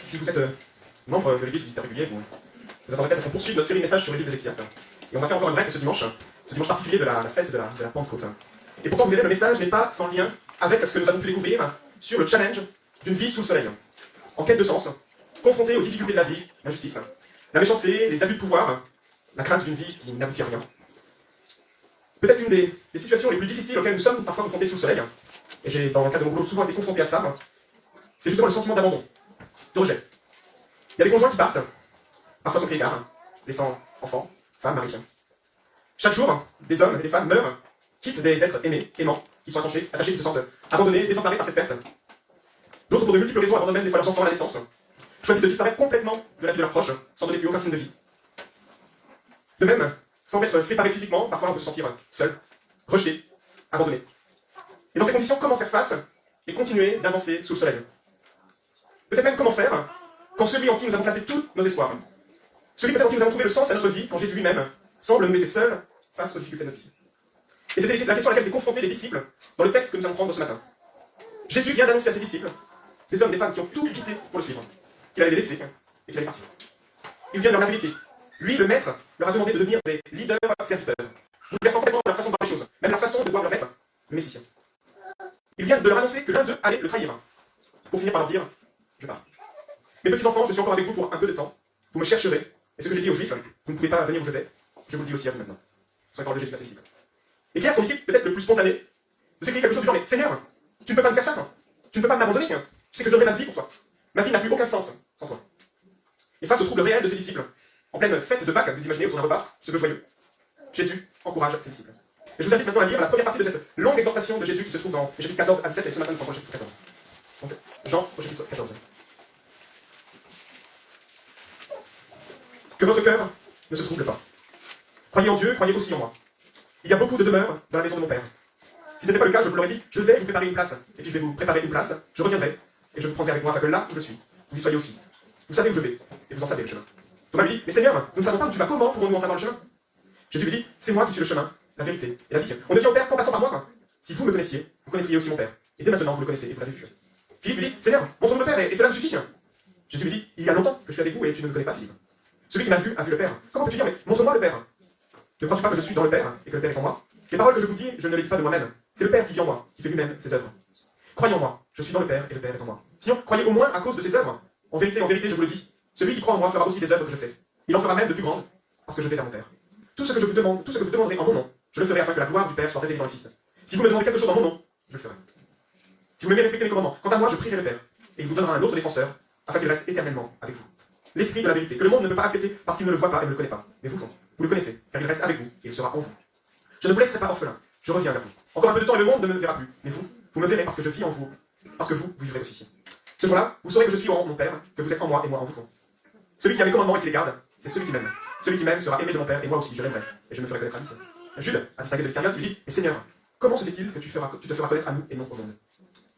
Si vous êtes membre de l'église, visiteur régulier, vous attendrez peut-être à ce qu'on poursuive notre série de messages sur l'église des Ecclésiastes. Et on va faire encore une break ce dimanche particulier de la fête de la Pentecôte. Et pourtant, vous verrez, le message n'est pas sans lien avec ce que nous avons pu découvrir sur le challenge d'une vie sous le soleil. En quête de sens, confronté aux difficultés de la vie, l'injustice, la méchanceté, les abus de pouvoir, la crainte d'une vie qui n'aboutit à rien. Peut-être une des situations les plus difficiles auxquelles nous sommes parfois confrontés sous le soleil, et j'ai dans le cadre de mon boulot souvent été confronté à ça, c'est justement le sentiment d'abandon, de rejet. Il y a des conjoints qui partent, parfois sans crier gare, laissant enfants, femmes, maris. Chaque jour, des hommes et des femmes meurent, quittent des êtres aimés, aimants, qui sont attachés, qui se sentent abandonnés, désemparés par cette perte. D'autres, pour de multiples raisons, abandonnent même des fois leurs enfants à la naissance, choisissent de disparaître complètement de la vie de leurs proches, sans donner plus aucun signe de vie. De même, sans être séparés physiquement, parfois on peut se sentir seul, rejeté, abandonné. Et dans ces conditions, comment faire face et continuer d'avancer sous le soleil? Peut-être même comment faire quand celui en qui nous avons placé tous nos espoirs, celui peut-être en qui nous avons trouvé le sens à notre vie, quand Jésus lui-même semble nous laisser seuls face aux difficultés de notre vie. Et c'est la question à laquelle étaient confrontés les disciples dans le texte que nous allons prendre ce matin. Jésus vient d'annoncer à ses disciples, des hommes, des femmes qui ont tout quitté pour le suivre, qu'il allait les laisser et qu'il allait partir. Il vient de leur laver les pieds. Lui, le maître, leur a demandé de devenir des leaders serviteurs, bouleversant complètement leur façon de voir les choses, même leur façon de voir leur être, le Messie. Il vient de leur annoncer que l'un d'eux allait le trahir, pour finir par leur dire « Je pars ». Mes petits enfants, je suis encore avec vous pour un peu de temps, vous me chercherez, et ce que j'ai dit aux Juifs, vous ne pouvez pas venir où je vais, je vous le dis aussi à vous maintenant. Ce sont les paroles de Jésus à ses disciples. Et Pierre, son disciple peut-être le plus spontané, de s'écrire quelque chose du genre « Mais Seigneur, tu ne peux pas me faire ça, toi. Tu ne peux pas m'abandonner, tu sais que je donnerai ma vie pour toi. Ma vie n'a plus aucun sens sans toi. » Et face au trouble réel de ses disciples, en pleine fête de Pâques, vous imaginez autour d'un repas, ce veut joyeux, Jésus encourage ses disciples. Et je vous invite maintenant à lire la première partie de cette longue exhortation de Jésus qui se trouve dans les chapitres 14 à 17, et ce matin nous prendrons le chapitre 14. Donc, Jean au chapitre 14. Que votre cœur ne se trouble pas. Croyez en Dieu, croyez aussi en moi. Il y a beaucoup de demeures dans la maison de mon Père. Si ce n'était pas le cas, je vous l'aurais dit, je vais vous préparer une place, et puis je vais vous préparer une place, je reviendrai, et je vous prendrai avec moi, afin que là où je suis, vous y soyez aussi. Vous savez où je vais, et vous en savez le chemin. Thomas lui dit, mais Seigneur, nous ne savons pas où tu vas, comment pourrons-nous en savoir le chemin? Jésus lui dit, c'est moi qui suis le chemin, la vérité et la vie. On ne vient au Père qu'en passant par moi. Si vous me connaissiez, vous connaîtriez aussi mon Père. Et dès maintenant, vous le connaissez et vous l'avez vu. Philippe lui dit, Seigneur, montre-nous le Père, et cela me suffit. Jésus lui dit, il y a longtemps que je suis avec vous et tu ne me connais pas, Philippe. Celui qui m'a vu a vu le Père. Comment peux-tu dire, mais montre-moi le Père? Ne crois-tu pas que je suis dans le Père et que le Père est en moi? Les paroles que je vous dis, je ne les dis pas de moi-même. C'est le Père qui vit en moi, qui fait lui-même ses œuvres. Croyez en moi, je suis dans le Père et le Père est en moi. Sinon, croyez au moins à cause de ses œuvres. En vérité, je vous le dis, celui qui croit en moi fera aussi des œuvres que je fais. Il en fera même de plus grandes, parce que je vais vers mon Père. Tout ce que je vous demande, tout ce que vous demanderez en mon nom, je le ferai afin que la gloire du Père soit révélée dans le Fils. Si vous me demandez quelque chose en mon nom, je le ferai. Si vous m'aimez, respectez mes commandements. Quant à moi, je prierai le Père, et il vous donnera un autre défenseur, afin qu'il reste éternellement avec vous. L'Esprit de la vérité, que le monde ne peut pas accepter parce qu'il ne le voit pas et ne le connaît pas. Mais vous le connaissez, car il reste avec vous, et il sera en vous. Je ne vous laisserai pas orphelin, je reviens vers vous. Encore un peu de temps et le monde ne me verra plus. Mais vous me verrez parce que je vis en vous, parce que vous vivrez aussi. Ce jour-là, vous saurez que je suis en mon Père, que vous êtes en moi et moi en vous. Celui qui a mes commandements et qui les garde, c'est celui qui m'aime. Celui qui m'aime sera aimé de mon Père, et moi aussi, je l'aimerai, et je me ferai connaître à lui. Jude, à distinguer de l'Iscariote, lui dit, mais Seigneur, comment se fait-il que tu te feras connaître à nous et non au monde?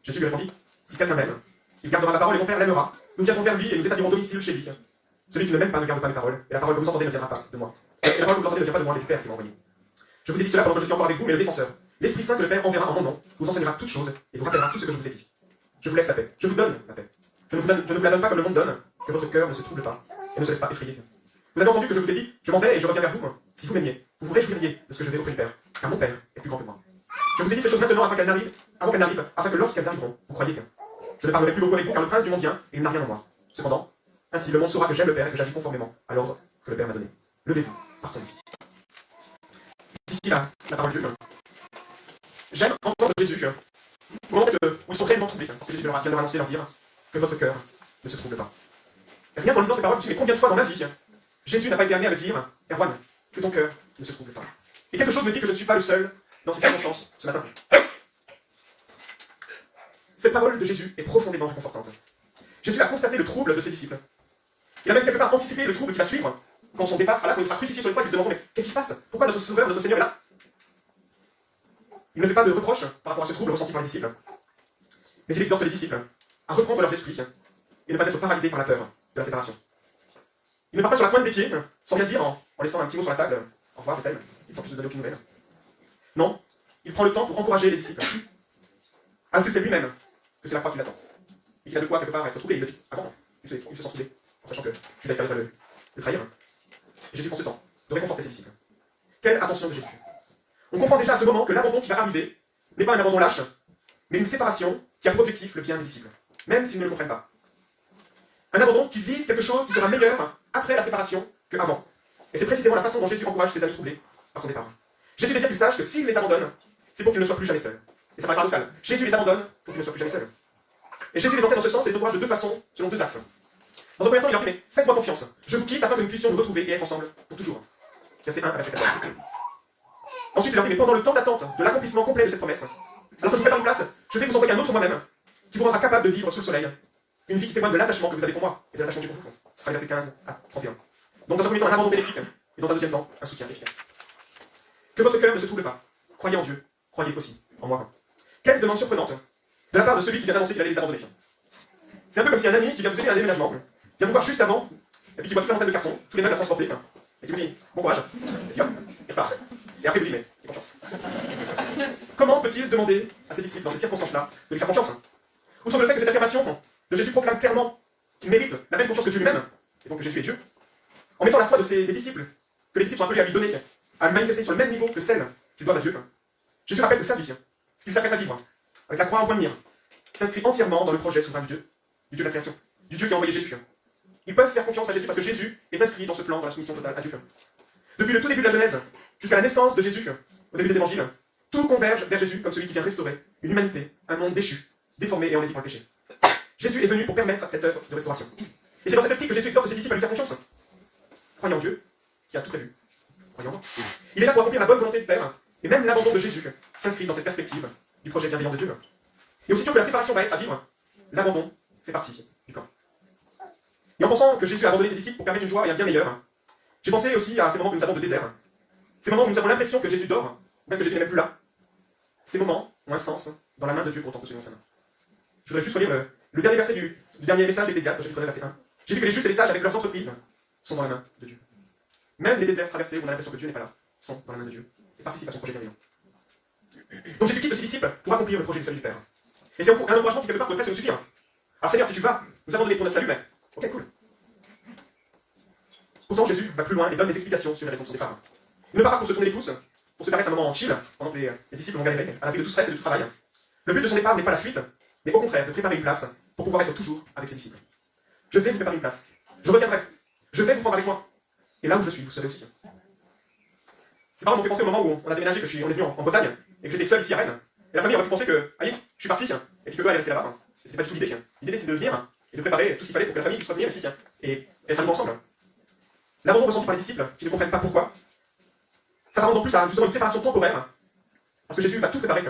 Jésus lui répondit, si quelqu'un m'aime, il gardera ma parole et mon Père l'aimera. Nous viendrons vers lui et nous établirons domicile chez lui. Celui qui ne m'aime pas ne garde pas mes paroles, et la parole que vous entendez ne viendra pas de moi. Et la parole que vous entendez ne vient pas de moi, mais du Père qui m'a envoyé. Je vous ai dit cela pendant que je suis encore avec vous, mais le défenseur, l'Esprit Saint que le Père enverra en mon nom, vous enseignera toutes choses et vous rappellera tout ce que je vous ai dit. Je vous laisse la paix. Je vous donne la paix. Je ne vous la donne pas comme le monde donne, que votre cœur ne se trouble pas et ne se laisse pas effrayer. Vous avez entendu que je vous ai dit, je m'en vais et je reviens vers vous. Si vous m'aimiez, vous vous réjouiriez de ce que je vais auprès du Père, car mon Père est plus grand que moi. Je vous ai dit ces choses maintenant avant qu'elles n'arrivent, afin que lorsqu'elles arriveront, vous croyez que je ne parlerai plus beaucoup avec vous, car le prince du monde vient et il n'a rien en moi. Cependant, ainsi le monde saura que j'aime le Père et que j'agis conformément à l'ordre que le Père m'a donné. Levez-vous, partons d'ici. Ici la parole de Dieu. J'aime entendre Jésus, au moment où ils sont réellement troublés, parce que Jésus vient de leur annoncer, leur dire que votre cœur ne se trouble pas. Rien qu'en lisant ces paroles, je me dis, mais combien de fois dans ma vie, Jésus n'a pas été amené à me dire, Erwan, que ton cœur ne se trouble pas. Et quelque chose me dit que je ne suis pas le seul dans ces circonstances ce matin. Cette parole de Jésus est profondément réconfortante. Jésus a constaté le trouble de ses disciples. Il a même quelque part anticipé le trouble qui va suivre quand son départ sera là, quand il sera crucifié sur le croix, et qu'ils lui demanderont, mais qu'est-ce qui se passe? Pourquoi notre Sauveur, notre Seigneur est là? Il ne fait pas de reproche par rapport à ce trouble ressenti par les disciples. Mais il exhorte les disciples à reprendre leurs esprits et ne pas être paralysés par la peur de la séparation. Il ne part pas sur la pointe des pieds, sans rien dire, en laissant un petit mot sur la table, au revoir, peut-être, sans plus de donner aucune nouvelle. Non, il prend le temps pour encourager les disciples. Alors que c'est lui-même que c'est la croix qui l'attend. Et qu'il a de quoi, quelque part, être troublé, il le dit avant. Il se sent ce moment que l'abandon qui va arriver n'est pas un abandon lâche, mais une séparation qui a pour objectif le bien des disciples, même s'ils ne le comprennent pas. Un abandon qui vise quelque chose qui sera meilleur après la séparation qu'avant. Et c'est précisément la façon dont Jésus encourage ses amis troublés par son départ. Jésus désire qu'ils sachent que s'il les abandonne, c'est pour qu'ils ne soient plus jamais seuls. Et ça paraît paradoxal. Jésus les abandonne pour qu'ils ne soient plus jamais seuls. Et Jésus les enseigne dans ce sens et les encourage de deux façons, selon deux axes. Dans un premier temps, il leur dit, mais faites-moi confiance. Je vous quitte afin que nous puissions nous retrouver et être ensemble pour toujours. Verset 1 à verset 14. Ensuite, il leur dit, mais pendant le temps d'attente de l'accomplissement complet de cette promesse, alors que je vous prépare une place, je vais vous envoyer un autre moi-même, qui vous rendra capable de vivre sous le soleil. Une vie qui témoigne de l'attachement que vous avez pour moi, et de l'attachement que j'ai pour vous. Ce sera les versets 15 à 31. Donc dans un premier temps, un abandon bénéfique, et dans un deuxième temps, un soutien efficace. Que votre cœur ne se trouble pas. Croyez en Dieu, croyez aussi en moi. Quelle demande surprenante de la part de celui qui vient d'annoncer qu'il allait les abandonner. C'est un peu comme si un ami qui vient vous aider à un déménagement, vient vous voir juste avant, et puis qui voit toute la montagne de carton, tous les meubles à transporter, et qui vous dit bon courage, et puis hop, il repart. Et après, vous dit mais, aie confiance. Comment peut-il demander à ses disciples, dans ces circonstances-là, de lui faire confiance? Outre le fait que cette affirmation de Jésus proclame clairement qu'il mérite la même confiance que Dieu lui-même, et donc que Jésus est Dieu, en mettant la foi des disciples, que les disciples sont appelés à lui donner, à le manifester sur le même niveau que celle qu'ils doivent à Dieu, Jésus rappelle que sa vie, ce qu'il s'apprête à vivre, avec la croix en point de mire, s'inscrit entièrement dans le projet souverain du Dieu de la création, du Dieu qui a envoyé Jésus. Ils peuvent faire confiance à Jésus parce que Jésus est inscrit dans ce plan, dans la soumission totale à Dieu. Depuis le tout début de la Genèse, jusqu'à la naissance de Jésus, au début des évangiles, tout converge vers Jésus comme celui qui vient restaurer une humanité, un monde déchu, déformé et envahi par le péché. Jésus est venu pour permettre cette œuvre de restauration. Et c'est dans cette optique que Jésus exhorte ses disciples à lui faire confiance. Croyez en Dieu, qui a tout prévu. Croyez en moi. Il est là pour accomplir la bonne volonté du Père, et même l'abandon de Jésus s'inscrit dans cette perspective du projet bienveillant de Dieu. Et aussitôt que la séparation va être à vivre, l'abandon fait partie du camp. Et en pensant que Jésus a abandonné ses disciples pour permettre une joie et un bien meilleur, j'ai pensé aussi à ces moments que nous avons de désert, ces moments où nous avons l'impression que Jésus dort, même que Jésus n'est même plus là. Ces moments ont un sens dans la main de Dieu pour autant que nous soyons sa main. Je voudrais juste relire le dernier verset du dernier message d'Ecclésiaste, chapitre 9, verset 1. J'ai vu que les justes et les sages avec leurs entreprises sont dans la main de Dieu. Même les déserts traversés où on a l'impression que Dieu n'est pas là, sont dans la main de Dieu et participent à son projet bienveillant. Donc Jésus quitte ses disciples pour accomplir le projet du salut du Père. Et c'est un encouragement qui quelque part peut presque nous suffire. Alors Seigneur, si tu vas nous abandonner pour notre salut, ben, ok, cool. Pourtant Jésus va plus loin et donne des explications sur les raisons de son départ. Il ne part pas pour se tourner les pouces, pour se permettre un moment en chill, pendant que les disciples vont galérer, à l'abri de tout stress et de tout travail. Le but de son départ n'est pas la fuite, mais au contraire de préparer une place pour pouvoir être toujours avec ses disciples. Je vais vous préparer une place. Je reviendrai. Je vais vous prendre avec moi. Et là où je suis, vous serez aussi. Ses parents m'ont fait penser au moment où on a déménagé, on est venu en Bretagne, et que j'étais seul ici à Rennes. Et la famille aurait pu penser que, allez, je suis parti, et puis que eux allaient rester là-bas. Et c'était pas du tout l'idée. L'idée c'est de venir et de préparer tout ce qu'il fallait pour que la famille puisse revenir ici, et être à nouveau ensemble. L'abandon ressenti par les disciples, qui ne comprennent pas pourquoi, ça va donc plus à justement une séparation temporaire, parce que Jésus va tout préparer,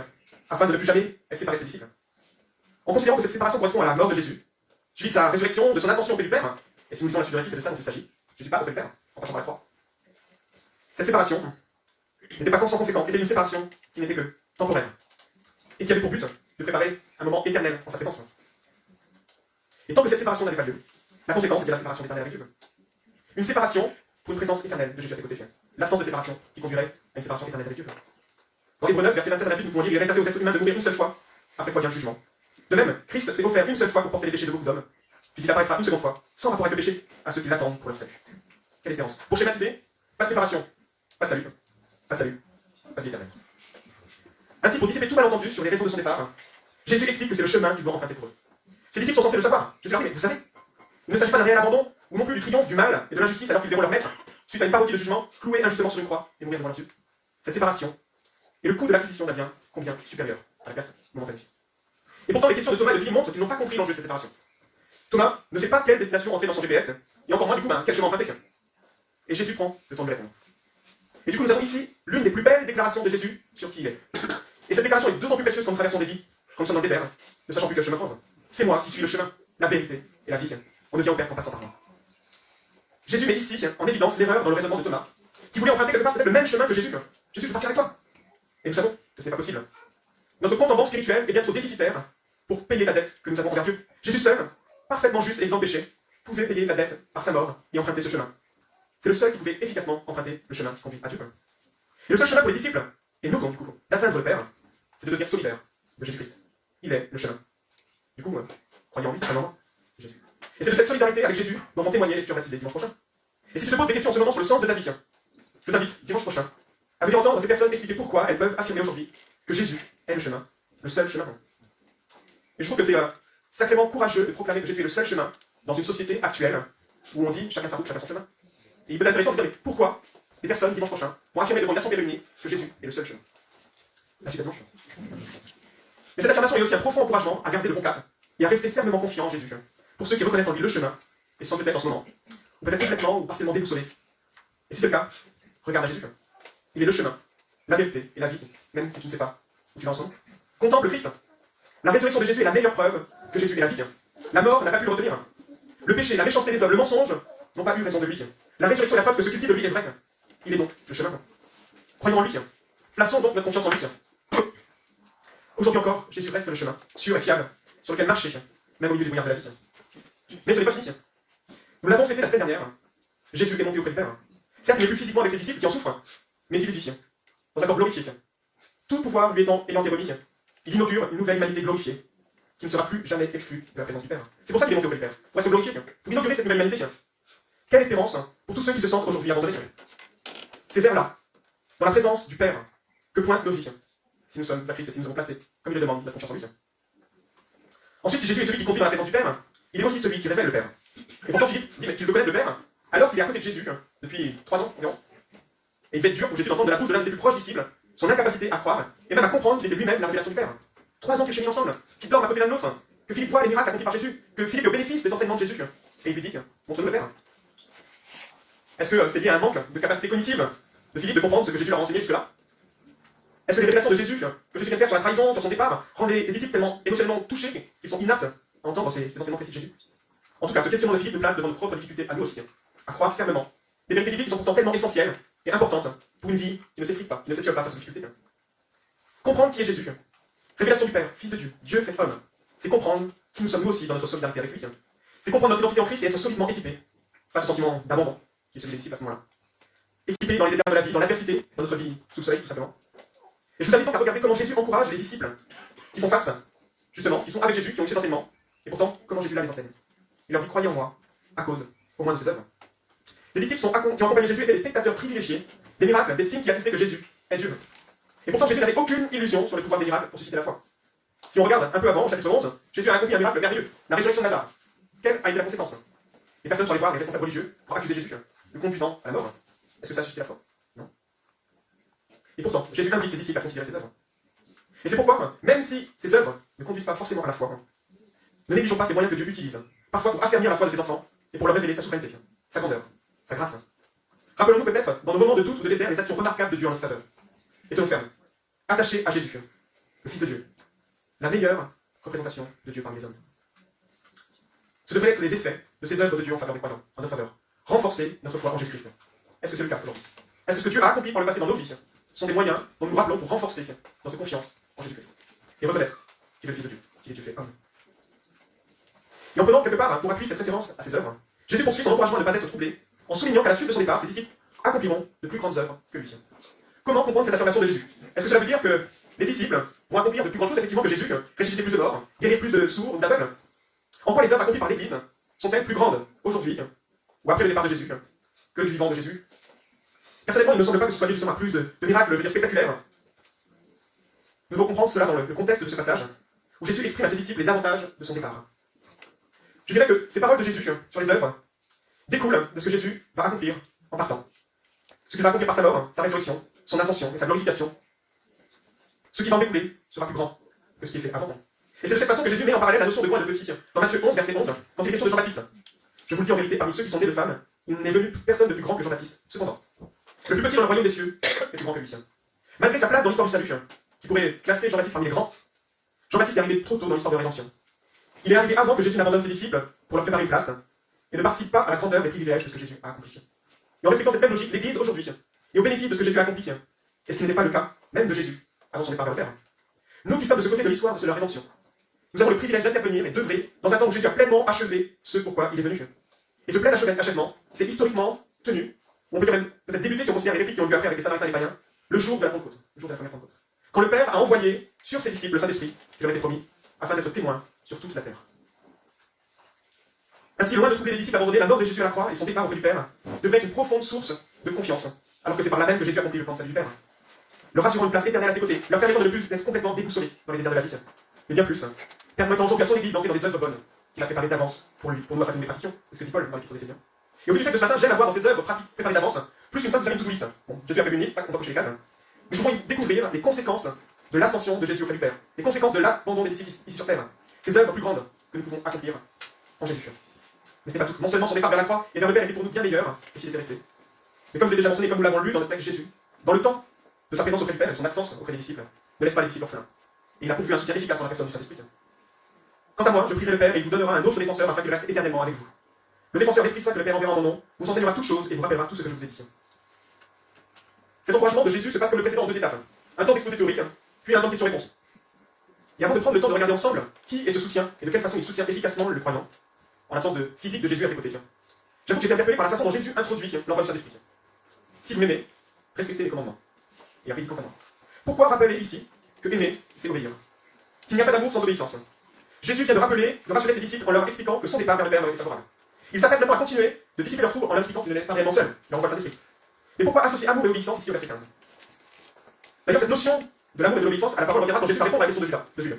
afin de ne plus jamais être séparé de ses disciples. En considérant que cette séparation correspond à la mort de Jésus, suivi de sa résurrection, de son ascension auprès du Père, et si nous lisons la suite du récit, c'est de ça dont il s'agit. Jésus part auprès du Père, en passant par la croix. Cette séparation n'était pas sans conséquence, était une séparation qui n'était que temporaire, et qui avait pour but de préparer un moment éternel en sa présence. Et tant que cette séparation n'avait pas lieu, la conséquence était la séparation éternelle avec Dieu. Une séparation pour une présence éternelle de Jésus à ses côtés. L'absence de séparation qui conduirait à une séparation éternelle avec Dieu. Dans Hébreux 9, verset 27 à 28, nous pouvons lire: il est réservé aux êtres humains de mourir une seule fois, après quoi vient le jugement. De même, Christ s'est offert une seule fois pour porter les péchés de beaucoup d'hommes, puis il apparaîtra une seconde fois, sans rapport avec le péché, à ceux qui l'attendent pour leur salut. Quelle espérance! Pour schématiser, pas de séparation, pas de salut, pas de salut, pas de vie éternelle. Ainsi, pour dissiper tout malentendu sur les raisons de son départ, Jésus explique que c'est le chemin qu'il doit emprunter pour eux. Ses disciples sont censés le savoir. Je leur dis, mais vous savez, il ne s'agit pas d'un réel abandon, ou non plus du triomphe du mal et de l'injustice alors qu'ils verront leur maître, suite à une parodie de jugement, cloué injustement sur une croix et mourir devant leurs yeux. Cette séparation et le coût de l'acquisition d'un bien combien supérieur à la perte momentanée. Et pourtant, les questions de Thomas et de Philippe montrent qu'ils n'ont pas compris l'enjeu de cette séparation. Thomas ne sait pas quelle destination entrer dans son GPS, et encore moins du coup, quel chemin emprunter. Et Jésus prend le temps de lui répondre. Et du coup, nous avons ici l'une des plus belles déclarations de Jésus sur qui il est. Et cette déclaration est d'autant plus précieuse quand nous traversons des vies, quand nous sommes dans le désert, ne sachant plus quel chemin prendre. C'est moi qui suis le chemin, la vérité et la vie. On ne vient au Père qu'en passant par moi. Jésus met ici en évidence l'erreur dans le raisonnement de Thomas, qui voulait emprunter quelque part peut-être le même chemin que Jésus. Jésus, je vais partir avec toi. Et nous savons que ce n'est pas possible. Notre compte en banque spirituel est bien trop déficitaire pour payer la dette que nous avons envers Dieu. Jésus seul, parfaitement juste et exempt de péché, pouvait payer la dette par sa mort et emprunter ce chemin. C'est le seul qui pouvait efficacement emprunter le chemin qui conduit à Dieu. Et le seul chemin pour les disciples, et nous donc du coup, d'atteindre le Père, c'est de devenir solidaire de Jésus-Christ. Il est le chemin. Du coup, croyez en lui, vraiment, Jésus. Et c'est de cette solidarité avec Jésus dont vont témoigner les futurs baptisés dimanche prochain. Et si tu te poses des questions en ce moment sur le sens de ta vie, je t'invite, dimanche prochain, à venir entendre ces personnes expliquer pourquoi elles peuvent affirmer aujourd'hui que Jésus est le chemin, le seul chemin. Et je trouve que c'est sacrément courageux de proclamer que Jésus est le seul chemin dans une société actuelle où on dit chacun sa route, chacun son chemin. Et il peut être intéressant de dire mais pourquoi des personnes dimanche prochain vont affirmer devant une assemblée réunie que Jésus est le seul chemin. La suite est blanche. Mais cette affirmation est aussi un profond encouragement à garder le bon cap et à rester fermement confiant en Jésus. Pour ceux qui reconnaissent en lui le chemin et sont peut-être en ce moment, ou peut-être complètement ou partiellement déboussolés. Et si c'est le cas, regarde à Jésus. Il est le chemin, la vérité et la vie, même si tu ne sais pas où tu vas ensemble. Contemple Christ. La résurrection de Jésus est la meilleure preuve que Jésus est la vie. La mort n'a pas pu le retenir. Le péché, la méchanceté des hommes, le mensonge n'ont pas eu raison de lui. La résurrection est la preuve que ce qu'il dit de lui est vrai. Il est donc le chemin. Croyons en lui. Plaçons donc notre confiance en lui. Aujourd'hui encore, Jésus reste le chemin, sûr et fiable, sur lequel marcher, même au milieu des brouillards de la vie. Mais ce n'est pas fini. Nous l'avons fêté la semaine dernière. Jésus est monté auprès du Père. Certes, il n'est plus physiquement avec ses disciples qui en souffrent, mais il vit dans un corps glorifié. Tout pouvoir lui ayant été remis, il inaugure une nouvelle humanité glorifiée, qui ne sera plus jamais exclue de la présence du Père. C'est pour ça qu'il est monté auprès du Père, pour être glorifié, pour inaugurer cette nouvelle humanité. Quelle espérance pour tous ceux qui se sentent aujourd'hui abandonnés. C'est vers là, dans la présence du Père, que pointent nos vies, si nous sommes à Christ et si nous sommes placés, comme il le demande, la confiance en lui. Ensuite, si Jésus est celui qui conduit dans la présence du Père, il est aussi celui qui révèle le Père. Et pourtant, Philippe dit qu'il veut connaître le Père, alors qu'il est à côté de Jésus, depuis 3 ans environ. Et il va être dur pour Jésus d'entendre de la bouche de l'un de ses plus proches disciples son incapacité à croire, et même à comprendre qu'il était lui-même la révélation du Père. 3 ans qu'ils cheminent ensemble, qu'ils dorment à côté l'un de l'autre, que Philippe voit les miracles accomplis par Jésus, que Philippe est au bénéfice des enseignements de Jésus, et il lui dit, montre-nous le Père. Est-ce que c'est lié à un manque de capacité cognitive de Philippe de comprendre ce que Jésus leur a enseigné jusque-là? Est-ce que les révélations de Jésus, que Jésus vient faire sur la trahison, sur son départ, rendent les disciples tellement émotionnellement touchés qu'ils sont inaptes à entendre ces enseignements précis de Jésus? En tout cas, ce questionnement de Philippe nous place devant nos propres difficultés à nous aussi, à croire fermement des vérités bibliques qui sont pourtant tellement essentielles et importantes pour une vie qui ne s'effrite pas, qui ne s'étiole pas face aux difficultés. Comprendre qui est Jésus, révélation du Père, Fils de Dieu, Dieu fait homme, c'est comprendre qui nous sommes nous aussi dans notre solidarité avec lui. C'est comprendre notre identité en Christ et être solidement équipé face au sentiment d'abandon qui est celui des disciples à ce moment-là. Équipé dans les déserts de la vie, dans l'adversité, dans notre vie sous le soleil tout simplement. Et je vous invite donc à regarder comment Jésus encourage les disciples qui font face, justement, qui sont avec Jésus, qui ont eu ses enseignements, et pourtant comment Jésus là les enseigne. Il leur dit croyez en moi, à cause, au moins de ses œuvres. Les disciples qui ont accompagné Jésus étaient des spectateurs privilégiés des miracles, des signes qui attestaient que Jésus est Dieu. Et pourtant Jésus n'avait aucune illusion sur le pouvoir des miracles pour susciter la foi. Si on regarde un peu avant, au chapitre 11, Jésus a accompli un miracle merveilleux, la résurrection de Lazare. Quelle a été la conséquence? Les personnes sont allées voir les responsables religieux pour accuser Jésus, le conduisant à la mort. Est-ce que ça a suscité la foi? Non. Et pourtant, Jésus invite ses disciples à considérer ses œuvres. Et c'est pourquoi, même si ces œuvres ne conduisent pas forcément à la foi, ne négligeons pas ces moyens que Dieu utilise, parfois pour affermir la foi de ses enfants et pour leur révéler sa souveraineté, sa grandeur, sa grâce. Rappelons-nous peut-être, dans nos moments de doute ou de désert, les actions remarquables de Dieu en notre faveur. Et tenons ferme, attachés à Jésus, le Fils de Dieu, la meilleure représentation de Dieu parmi les hommes. Ce devraient être les effets de ces œuvres de Dieu en faveur des croyants, en notre faveur. Renforcer notre foi en Jésus-Christ. Est-ce que c'est le cas aujourd'hui? Est-ce que ce que Dieu a accompli par le passé dans nos vies sont des moyens dont nous nous rappelons pour renforcer notre confiance en Jésus-Christ et reconnaître qu'il est le Fils de Dieu, qu'il est Dieu fait homme? Et en prenant quelque part, pour appuyer cette référence à ses œuvres, Jésus poursuit son encouragement à ne pas être troublé, en soulignant qu'à la suite de son départ, ses disciples accompliront de plus grandes œuvres que lui. Comment comprendre cette affirmation de Jésus? Est-ce que cela veut dire que les disciples vont accomplir de plus grandes choses effectivement que Jésus, ressusciter plus de morts, guérir plus de sourds ou d'aveugles? En quoi les œuvres accomplies par l'Église sont-elles plus grandes aujourd'hui, ou après le départ de Jésus, que du vivant de Jésus? Personnellement, il ne me semble pas que ce soit lié justement à plus de miracles, je veux dire, spectaculaires. Nous devons comprendre cela dans le contexte de ce passage, où Jésus exprime à ses disciples les avantages de son départ. Je dirais que ces paroles de Jésus sur les œuvres découlent de ce que Jésus va accomplir en partant. Ce qu'il va accomplir par sa mort, sa résurrection, son ascension et sa glorification. Ce qui va en découler sera plus grand que ce qui est fait avant. Et c'est de cette façon que Jésus met en parallèle la notion de grand et de petit. Dans Matthieu 11, verset 11, quand il est question de Jean-Baptiste. Je vous le dis en vérité, parmi ceux qui sont nés de femmes, il n'est venu personne de plus grand que Jean-Baptiste. Cependant, le plus petit dans le royaume des cieux est plus grand que lui. Malgré sa place dans l'histoire du salut, qui pourrait classer Jean-Baptiste parmi les grands, Jean-Baptiste est arrivé trop tôt dans l'histoire de la rédemption. Il est arrivé avant que Jésus n'abandonne ses disciples pour leur préparer une place, et ne participe pas à la grandeur des privilèges de ce que Jésus a accompli. Et en respectant cette même logique, l'Église aujourd'hui, et au bénéfice de ce que Jésus a accompli, est-ce qu'il n'était pas le cas, même de Jésus, avant son départ vers le Père? Nous qui sommes de ce côté de l'histoire de la rédemption, nous avons le privilège d'intervenir et d'œuvrer dans un temps où Jésus a pleinement achevé ce pourquoi il est venu. Et ce plein achèvement, c'est historiquement tenu, on peut même peut-être débuter si on considère les répliques qui ont lieu après avec les Samaritains et les païens, le jour de la Pentecôte, le jour de la première Pentecôte. Quand le Père a envoyé sur ses disciples le Saint-Esprit, qui leur a été promis, afin d'être témoins sur toute la terre. Ainsi, loin de troubler les disciples abandonnés, la mort de Jésus à la croix et son départ auprès du Père devrait être une profonde source de confiance, alors que c'est par là même que Jésus a accompli le plan de salut du Père. leur assurant une place éternelle à ses côtés, leur permettant de ne plus être complètement déboussolés dans les déserts de la vie, mais bien plus, permettant aujourd'hui à son Église d'entrer dans des œuvres bonnes qu'il a préparées d'avance pour lui, pour nous afin que nous les pratiquions. C'est ce que dit Paul dans l'Épître aux Éphésiens. Et au vu du texte de ce matin, j'aime avoir dans ces œuvres pratiques préparées d'avance, plus qu'une simple to-do list. Bon, Jésus a prévu une liste, pas qu'on doit cocher les cases. Nous pouvons y découvrir les conséquences de l'ascension de Jésus auprès du Père, les conséquences de l'abandon des disciples ici sur terre, ces œuvres plus grandes que nous pouvons accomplir en Jésus. Mais ce n'est pas tout. Non seulement son départ vers la croix et vers le Père était pour nous bien meilleur que s'il était resté, mais comme je l'ai déjà mentionné, comme nous l'avons lu dans le texte de Jésus, dans le temps de sa présence auprès du Père et de son absence auprès des disciples, ne laisse pas les disciples orphelins. Et il a pourvu un soutien efficace dans la personne du Saint-Esprit. Quant à moi, je prierai le Père et il vous donnera un autre défenseur afin qu'il reste éternellement avec vous. Le défenseur, l'Esprit Saint que le Père enverra en mon nom, vous enseignera toutes choses et vous rappellera tout ce que je vous ai dit. Cet encouragement de Jésus se passe comme le précédent en deux étapes. Un temps d'exposé théorique, puis un temps de question-réponse. Et avant de prendre le temps de regarder ensemble qui est ce soutien et de quelle façon il soutient efficacement le croyant, en l'absence de physique de Jésus à ses côtés, j'avoue que j'ai été interpellé par la façon dont Jésus introduit l'envoi du Saint-Esprit. Si vous m'aimez, respectez les commandements. Et après, il dit quant à moi. Pourquoi rappeler ici que aimer, c'est obéir? Qu'il n'y a pas d'amour sans obéissance. Jésus vient de rassurer ses disciples en leur expliquant que son départ vers le Père leur est favorable. Il s'appelle maintenant à continuer de dissiper leur trouble en leur expliquant qu'ils ne laissent pas réellement seuls, leur envoie le Saint-Esprit. Mais pourquoi associer amour et obéissance ici au verset 15? D'ailleurs, cette notion de l'amour et de l'obéissance, à la parole reviendra quand Jésus va répondre à la question de Judas.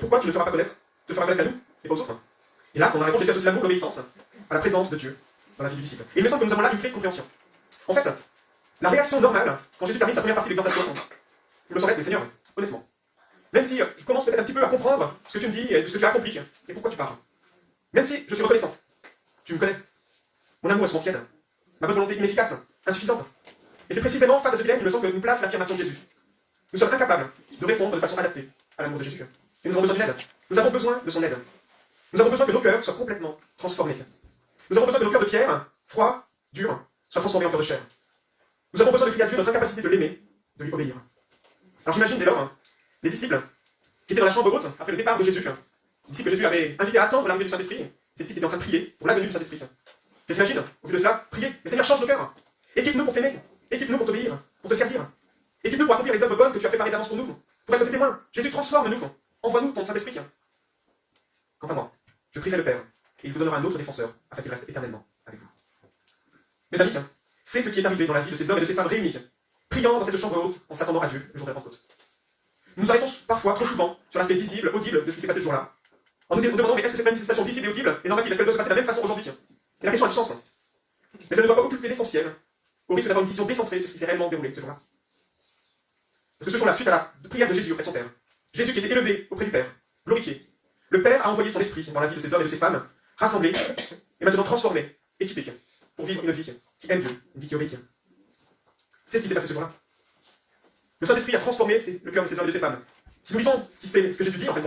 Pourquoi tu ne feras pas connaître, te feras connaître à nous et pas aux autres? Et là, on a répondu Jésus associe l'amour et l'obéissance à la présence de Dieu dans la vie du disciple. Et il me semble que nous avons là une clé de compréhension. En fait, la réaction normale, quand Jésus termine sa première partie de l'exhortation, il me semble être, mais Seigneur, honnêtement, même si je commence peut-être un petit peu à comprendre ce que tu me dis et ce que tu as accompli, et pourquoi tu parles, même si je suis reconnaissant, tu me connais, mon amour est souvent tiède, ma bonne volonté inefficace, insuffisante. Et c'est précisément face à ce dilemme qu'il me semble que nous place l'affirmation de Jésus. Nous sommes incapables de répondre de façon adaptée à l'amour de Jésus. Et nous avons besoin d'une aide. Nous avons besoin de son aide. Nous avons besoin que nos cœurs soient complètement transformés. Nous avons besoin que nos cœurs de pierre, froids, durs, soient transformés en cœurs de chair. Nous avons besoin de crier à Dieu notre incapacité de l'aimer, de lui obéir. Alors j'imagine dès lors les disciples qui étaient dans la chambre haute après le départ de Jésus, les disciples que Jésus avait invités à attendre l'arrivée du Saint-Esprit, ces disciples étaient en train de prier pour la venue du Saint-Esprit. Et j'imagine, au vu de cela, prier, mais Seigneur, change nos cœurs. Équipe-nous pour t'aimer, équipe-nous pour t'obéir, pour te servir. Équipe-nous pour accomplir les œuvres bonnes que tu as préparées d'avance pour nous, pour être tes témoins. Jésus, transforme-nous, envoie-nous ton Saint-Esprit. Quant à moi, je prierai le Père, et il vous donnera un autre défenseur, afin qu'il reste éternellement avec vous. Mes amis, c'est ce qui est arrivé dans la vie de ces hommes et de ces femmes réunis, priant dans cette chambre haute, en s'attendant à Dieu le jour de la Pentecôte. Nous arrêtons parfois, trop souvent, sur l'aspect visible, audible de ce qui s'est passé ce jour-là, en nous demandant, mais est-ce que cette manifestation visible et audible est dans ma vie? Est-ce qu'elle doit se passer de la même façon aujourd'hui? Et la question a du sens. Mais elle ne doit pas occulter l'essentiel, au risque d'avoir une vision décentrée sur ce qui s'est réellement déroulé ce jour-là. Parce que ce jour-là, suite à la prière de Jésus auprès de son Père, Jésus qui était élevé auprès du Père, glorifié, le Père a envoyé son esprit dans la vie de ces hommes et de ces femmes, rassemblés, et maintenant transformés, équipés, pour vivre une vie qui aime Dieu, une vie qui obéit. C'est ce qui s'est passé ce jour-là. Le Saint-Esprit a transformé le cœur de ces hommes et de ces femmes. Si nous lisons ce que Jésus dit, en fait,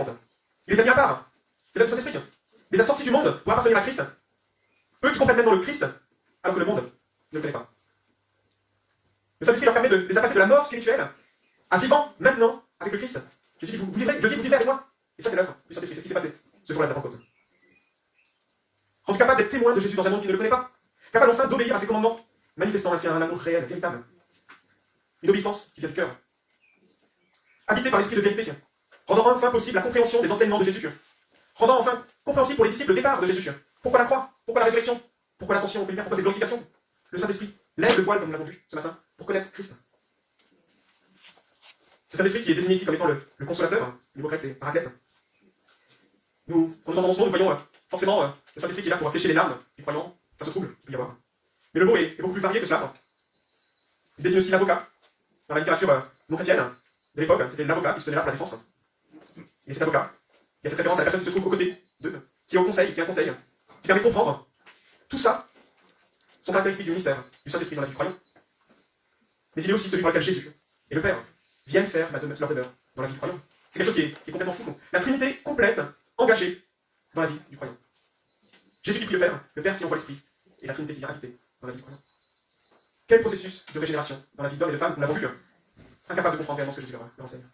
il les a mis à part. C'est là le Saint-Esprit. Il les a sortis du monde pour appartenir à Christ. Eux qui comprennent maintenant le Christ, alors que le monde ne le connaît pas. Le Saint-Esprit leur permet de les passer de la mort spirituelle à vivant maintenant avec le Christ. Jésus dit, vous vivrez avec moi. Et ça, c'est l'œuvre du Saint-Esprit. C'est ce qui s'est passé ce jour-là de la Pentecôte. Rendu capable d'être témoin de Jésus dans un monde qui ne le connaît pas. Capable enfin d'obéir à ses commandements, manifestant ainsi un amour réel, véritable. Une obéissance qui vient du cœur. Habité par l'esprit de vérité, rendant enfin possible la compréhension des enseignements de Jésus. Rendant enfin compréhensible pour les disciples le départ de Jésus. Pourquoi la croix? Pourquoi la résurrection? Pourquoi l'ascension? Pourquoi cette glorification? Le Saint-Esprit lève le voile, comme nous l'avons vu ce matin, pour connaître Christ. Ce Saint-Esprit qui est désigné ici comme étant le consolateur, le mot grec c'est paraclète. Quand nous entendons ce mot, nous voyons forcément le Saint-Esprit qui est là pour assécher les larmes du croyant face au trouble qu'il peut y avoir. Mais le mot est beaucoup plus varié que cela. Il désigne aussi l'avocat. Dans la littérature non chrétienne de l'époque, c'était l'avocat qui se tenait là pour la défense. Et cet avocat, il y a cette référence à la personne qui se trouve aux côtés d'eux, qui est au conseil, qui est un conseil, qui permet de comprendre. Tout ça sont caractéristiques du ministère du Saint-Esprit dans la vie du croyant. Mais il est aussi celui par lequel Jésus et le Père viennent faire leur demeure dans la vie du croyant. C'est quelque chose qui est complètement fou. La Trinité complète, engagée dans la vie du croyant. Jésus qui prie le Père qui envoie l'Esprit, et la Trinité qui vient habiter dans la vie du croyant. Quel processus de régénération dans la vie d'hommes et de femmes, nous l'avons vu, incapable de comprendre réellement ce que Jésus leur enseigne.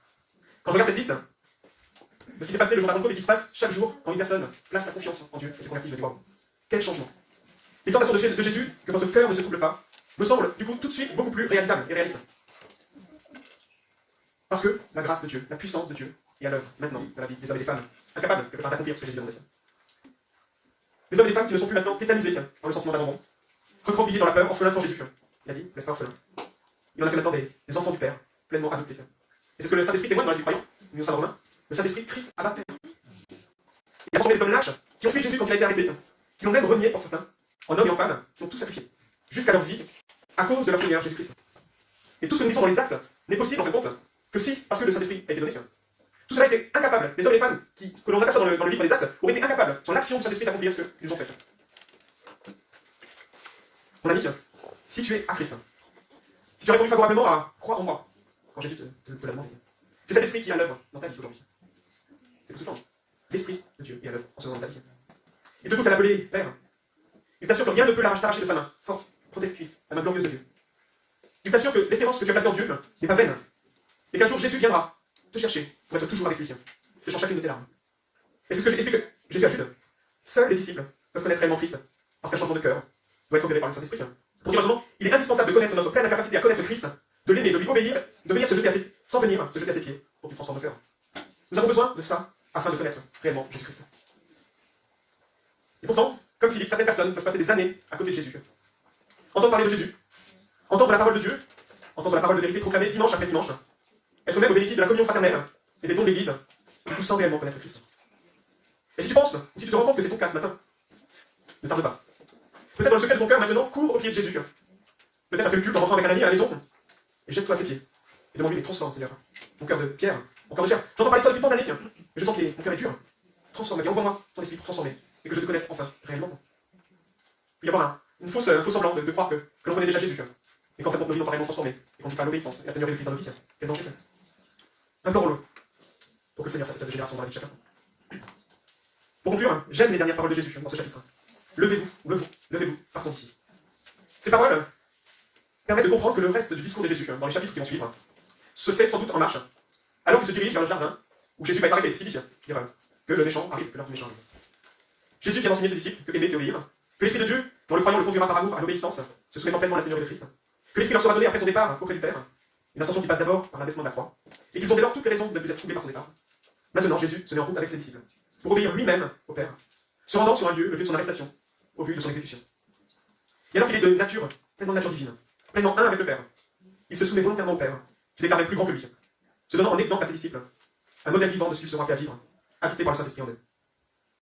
Quand je regarde cette liste, de ce qui s'est passé le jour de la Pentecôte et qui se passe chaque jour quand une personne place sa confiance en Dieu et ses convertis, je dis waouh, quel changement. L'exhortation de Jésus, que votre cœur ne se trouble pas, me semble du coup tout de suite beaucoup plus réalisable et réaliste. Parce que la grâce de Dieu, la puissance de Dieu est à l'œuvre maintenant dans la vie des hommes et des femmes, incapables quelque part d'accomplir ce que Jésus demande. Des hommes et des femmes qui ne sont plus maintenant tétanisés par le sentiment d'abandon, recroquevillés dans la peur, orphelins sans Jésus. Il a dit, n'est-ce pas orphelins? Il en a fait maintenant des enfants du Père, pleinement adopté. Et c'est ce que le Saint-Esprit témoigne dans la vie du croyant, nous sommes Romains. Le Saint-Esprit crie Abba Père. Il a transformé des hommes lâches qui ont fait Jésus quand il a été arrêté, qui l'ont même renié pour certains, en hommes et en femmes, qui ont tout sacrifié, jusqu'à leur vie, à cause de leur Seigneur Jésus-Christ. Et tout ce que nous disons dans les actes n'est possible en fin de compte que si, parce que le Saint-Esprit a été donné. Tout cela a été incapable. Les hommes et les femmes que l'on aperçoit dans le livre des actes auraient été incapables, sans l'action du Saint-Esprit, d'accomplir ce qu'ils ont fait. Mon ami, si tu es à Christ, si tu as répondu favorablement à croire en moi, quand Jésus te l'a demandé, c'est cet esprit qui est à l'œuvre dans ta vie aujourd'hui. C'est tout simplement. L'esprit de Dieu est à l'œuvre en ce moment de ta vie. Il te pousse à l'appeler Père. Il t'assure que rien ne peut t'arracher de sa main forte, protectrice, la main glorieuse de Dieu. Il t'assure que l'espérance que tu as placée en Dieu n'est pas vaine, et qu'un jour Jésus viendra te chercher pour être toujours avec lui, séchant chacune de tes larmes. Et c'est ce que j'explique Jésus à Jude. Seuls les disciples peuvent connaître réellement Christ, parce qu'un changement de cœur doit être opéré par le Saint-Esprit. Pour dire autrement, il est indispensable de connaître notre pleine capacité à connaître Christ, de l'aimer, de lui obéir, de venir se jeter à ses, sans venir se jeter à ses pieds pour qu'il transforme nos cœurs. Nous avons besoin de ça afin de connaître réellement Jésus-Christ. Et pourtant, comme Philippe, certaines personnes peuvent passer des années à côté de Jésus. Entendre parler de Jésus, entendre la parole de Dieu, entendre la parole de vérité proclamée dimanche après dimanche, être même au bénéfice de la communion fraternelle et des dons de l'Église, du coup sans réellement connaître Christ. Et si tu penses, ou si tu te rends compte que c'est ton cas ce matin, ne tarde pas. Peut-être dans le secret de ton cœur maintenant, cours aux pieds de Jésus. Peut-être après le culte en rentrant avec un ami à la maison, et jette-toi à ses pieds. Et demande-lui, mais transforme, Seigneur. Mon cœur de pierre, mon cœur de chair. J'entends parler de toi depuis tant d'années, mais je sens que mon cœur est dur. Transforme, envoie-moi ton esprit pour transformer, et que je te connaisse enfin, réellement. Il peut y avoir un faux semblant de croire que l'on connaît déjà Jésus, et qu'en fait nos vies n'ont pas réellement transformé, et qu'on ne dit pas l'obéissance et la Seigneurie de Christ dans nos vies. Quel danger. Implorons-le, pour que le Seigneur fasse cette génération dans la vie de chacun. Pour conclure, j'aime les dernières paroles de Jésus dans ce chapitre. Levez-vous, partons d'ici. Ces paroles permettent de comprendre que le reste du discours de Jésus, dans les chapitres qui vont suivre, se fait sans doute en marche, alors qu'il se dirige vers le jardin, où Jésus va être arrêté. C'est ce qu'il dit, dire que le méchant arrive, que l'heure du méchant arrive. Jésus vient d'enseigner ses disciples que aimer c'est obéir, que l'Esprit de Dieu, dont le croyant le conduira par amour à l'obéissance, se soumettant pleinement à la Seigneurie de Christ, que l'Esprit leur sera donné après son départ auprès du Père, une ascension qui passe d'abord par l'abaissement de la croix, et qu'ils ont dès lors toutes les raisons de ne plus être troublés par son départ. Maintenant, Jésus se met en route avec ses disciples, pour obéir lui-même au Père, se rendant sur un lieu, le lieu de son arrestation, au vu de son exécution. Et alors qu'il est de nature, pleinement de nature divine, pleinement un avec le Père, il se soumet volontairement au Père, qui déclare même plus grand que lui, se donnant en exemple à ses disciples, un modèle vivant de ce qu'il sera appelé à vivre, habité par le Saint-Esprit en eux.